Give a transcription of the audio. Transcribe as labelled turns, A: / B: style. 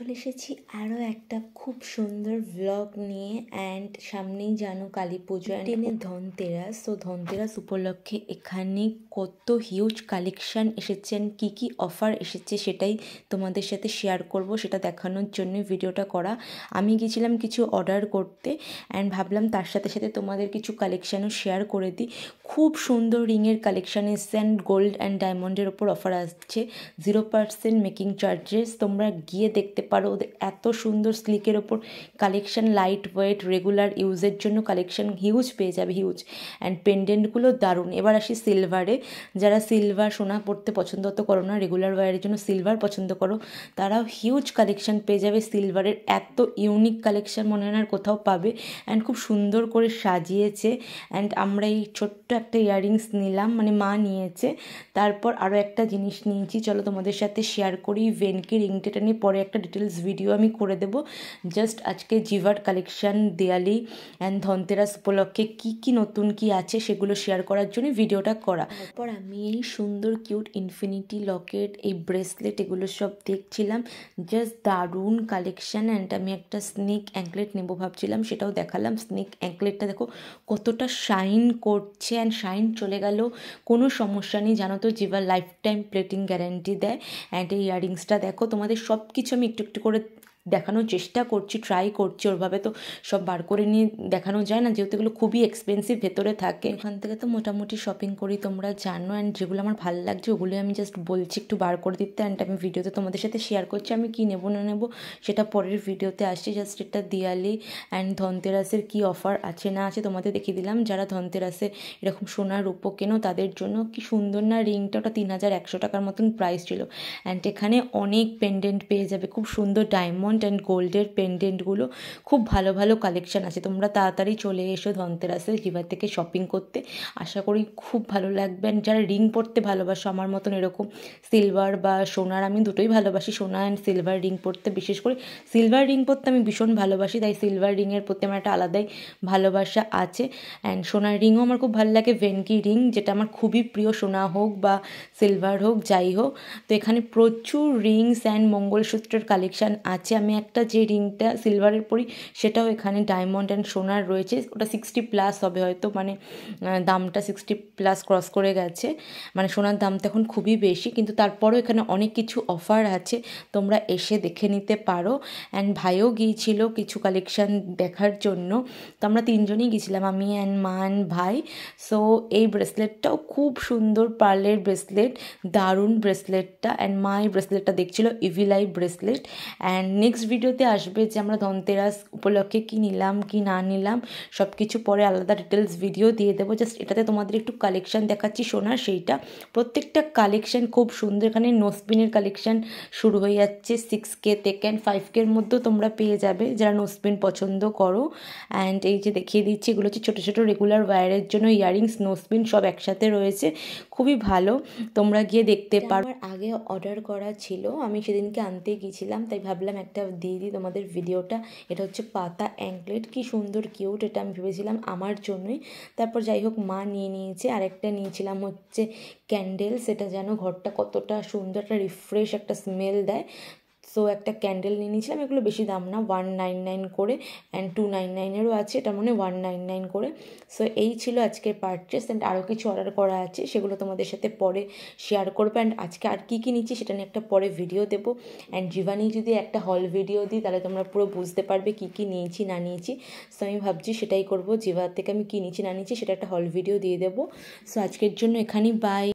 A: চলে এসেছি আরও একটা খুব সুন্দর ব্লগ নিয়ে। অ্যান্ড সামনেই জানো কালী পুজো, টেনে ধনতেরাস। তো ধনতেরাস উপলক্ষে এখানে কত হিউজ কালেকশান এসেছেন, কি কি অফার এসেছে সেটাই তোমাদের সাথে শেয়ার করব। সেটা দেখানোর জন্য ভিডিওটা করা। আমি গেছিলাম কিছু অর্ডার করতে অ্যান্ড ভাবলাম তার সাথে সাথে তোমাদের কিছু কালেকশানও শেয়ার করে দিই। খুব সুন্দর রিংয়ের কালেকশান এসছে অ্যান্ড গোল্ড অ্যান্ড ডায়মন্ডের ওপর অফার আসছে, 0% মেকিং চার্জেস। তোমরা গিয়ে দেখতে পারো, ওদের এত সুন্দর স্লিকের ওপর কালেকশান, লাইট ওয়েট রেগুলার ইউজের জন্য কালেকশান হিউজ পেয়ে যাবে, হিউজ। অ্যান্ড পেন্ডেন্টগুলো দারুণ। এবার আসি সিলভারে। যারা সিলভার সোনা পড়তে পছন্দ তো করো না, রেগুলার ওয়ারের জন্য সিলভার পছন্দ করো, তারাও হিউজ কালেকশান পেয়ে যাবে সিলভারের। এত ইউনিক কালেকশান মনে হয় না আর কোথাও পাবে। অ্যান্ড খুব সুন্দর করে সাজিয়েছে। অ্যান্ড আমরা এই ছোট্ট একটা ইয়াররিংস নিলাম, মানে মা নিয়েছে। তারপর আরও একটা জিনিস নিয়েছি, চলো তোমাদের সাথে শেয়ার করি। ভেনকি রিংটা নিয়ে পরে একটা ডিটেলস ভিডিও আমি করে দেবো। জাস্ট আজকে জিভার কালেকশান, দিওয়ালি অ্যান্ড ধনতেরাস উপলক্ষে কী কী নতুন কী আছে সেগুলো শেয়ার করার জন্য ভিডিওটা করা। তারপর আমি এই সুন্দর কিউট ইনফিনিটি লকেট, এই ব্রেসলেট, এগুলো সব দেখছিলাম। জাস্ট দারুণ কালেকশান। অ্যান্ড আমি একটা স্নেক অ্যাঙ্কলেট নেবো ভাবছিলাম, সেটাও দেখালাম। স্নেক অ্যাঙ্কলেটটা দেখো কতটা শাইন করছে, অ্যান্ড শাইন চলে গেলেও কোনো সমস্যা নেই। জানো তো জিভার লাইফ টাইম প্লেটিং গ্যারান্টি দেয়। অ্যান্ড এই ইয়াররিংসটা দেখো, তোমাদের সব কিছু আমি একটু একটু করে দেখানোর চেষ্টা করছি, ট্রাই করছি। ওরভাবে তো সব বার করে নিয়ে দেখানো যায় না, যেহেতু এগুলো খুবই এক্সপেন্সিভ ভেতরে থাকে। ওখান থেকে তো মোটামুটি শপিং করি, তোমরা জানো। অ্যান্ড যেগুলো আমার ভালো লাগছে ওগুলো আমি জাস্ট বলছি একটু বার করে দিতে। অ্যান্ড আমি ভিডিওতে তোমাদের সাথে শেয়ার করছি আমি কী নেবো না নেবো সেটা পরের ভিডিওতে আসছি। জাস্ট এটা দিওয়ালি অ্যান্ড ধনতেরাসের কী অফার আছে না আছে তোমাদের দেখিয়ে দিলাম। যারা ধনতেরাসে এরকম সোনার রূপো কেনো তাদের জন্য কি সুন্দর না রিংটা, ওটা 3100 টাকার মতন প্রাইস ছিল। অ্যান্ড এখানে অনেক পেন্ডেন্ট পেয়ে যাবে, খুব সুন্দর ডায়মন্ড অ্যান্ড গোল্ডের পেন্ডেন্টগুলো, খুব ভালো ভালো কালেকশান আছে। তোমরা তাড়াতাড়ি চলে এসো ধনতেরাসে জিভা থেকে শপিং করতে, আশা করি খুব ভালো লাগবে। অ্যান্ড যারা রিং পরতে ভালোবাসো আমার মতন এরকম সিলভার বা সোনার, আমি দুটোই ভালোবাসি, সোনা অ্যান্ড সিলভার রিং পরতে। বিশেষ করে সিলভার রিং পরতে আমি ভীষণ ভালোবাসি, তাই সিলভার রিংয়ের প্রতি আমার একটা আলাদাই ভালোবাসা আছে। অ্যান্ড সোনার রিংও আমার খুব ভালো লাগে, ভেনকি রিং, যেটা আমার খুবই প্রিয়, সোনা হোক বা সিলভার হোক যাই হোক। তো এখানে প্রচুর রিংস অ্যান্ড মঙ্গলসূত্রের কালেকশান আছে। আমি একটা যে রিংটা সিলভারের পরি সেটাও এখানে ডায়মন্ড অ্যান্ড সোনার রয়েছে, ওটা 60+ হবে হয়তো, মানে দামটা 60+ ক্রস করে গেছে, মানে সোনার দাম তো এখন খুবই বেশি, কিন্তু তারপরেও এখানে অনেক কিছু অফার আছে, তোমরা এসে দেখে নিতে পারো। অ্যান্ড ভাইও গিয়েছিল কিছু কালেকশান দেখার জন্য, তো আমরা তিনজনই গেছিলাম, আমি অ্যান্ড মা অ্যান্ড ভাই। সো এই ব্রেসলেটটাও খুব সুন্দর, পার্লের ব্রেসলেট, দারুণ ব্রেসলেটটা। অ্যান্ড মা এই ব্রেসলেটটা দেখছিল, ইভিলাই ব্রেসলেট। অ্যান্ড নেক্সট ভিডিওতে আসবে যে আমরা ধনতেরাস উপলক্ষে কী নিলাম কি না নিলাম সব কিছু পরে আলাদা ডিটেলস ভিডিও দিয়ে দেবো। জাস্ট এটাতে তোমাদের একটু কালেকশান দেখাচ্ছি সোনার, সেইটা প্রত্যেকটা কালেকশান খুব সুন্দর। এখানে নোসপিনের কালেকশান শুরু হয়ে যাচ্ছে 6K থেকে, 5K মধ্যেও তোমরা পেয়ে যাবে যারা নোসপিন পছন্দ করো। অ্যান্ড এই যে দেখিয়ে দিচ্ছি, এগুলো হচ্ছে ছোটো ছোটো রেগুলার ওয়্যারের জন্য ইয়াররিংস, নোসপিন সব একসাথে রয়েছে, খুবই ভালো, তোমরা গিয়ে দেখতে পারো। আমার আগে অর্ডার করা ছিল, আমি সেদিনকে আনতে গিয়েছিলাম, তাই ভাবলাম একটা দিয়ে দিই তোমাদের ভিডিওটা। এটা হচ্ছে পাতা অ্যাঙ্কলেট, কি সুন্দর কিউট, এটা আমি ভেবেছিলাম আমার জন্যই। তারপর যাই হোক মা নিয়ে নিয়েছে। আরেকটা নিয়েছিলাম হচ্ছে ক্যান্ডেল, সেটা যেন ঘরটা কতটা সুন্দর একটা রিফ্রেশ একটা স্মেল দেয়। সো একটা ক্যান্ডেল নিয়ে নিয়েছিলাম, এগুলো বেশি দাম না, 199 করে। অ্যান্ড 299-এরও আছে, এটা মনে 199 করে। সো এই ছিল আজকের পারচেস। অ্যান্ড আরও কিছু অর্ডার করা আছে, সেগুলো তোমাদের সাথে পরে শেয়ার করবো। অ্যান্ড আজকে আর কী কী নিচ্ছি সেটা নিয়ে একটা পরে ভিডিও দেবো। অ্যান্ড জিভানি যদি একটা হল ভিডিও দিই তাহলে তোমরা পুরো বুঝতে পারবে কী কী নিয়েছি না নিয়েছি। সো আমি ভাবছি সেটাই করবো, জিভা থেকে আমি কী নিয়েছি না নিয়েছি সেটা একটা হল ভিডিও দিয়ে দেবো। সো আজকের জন্য এখানেই বাই।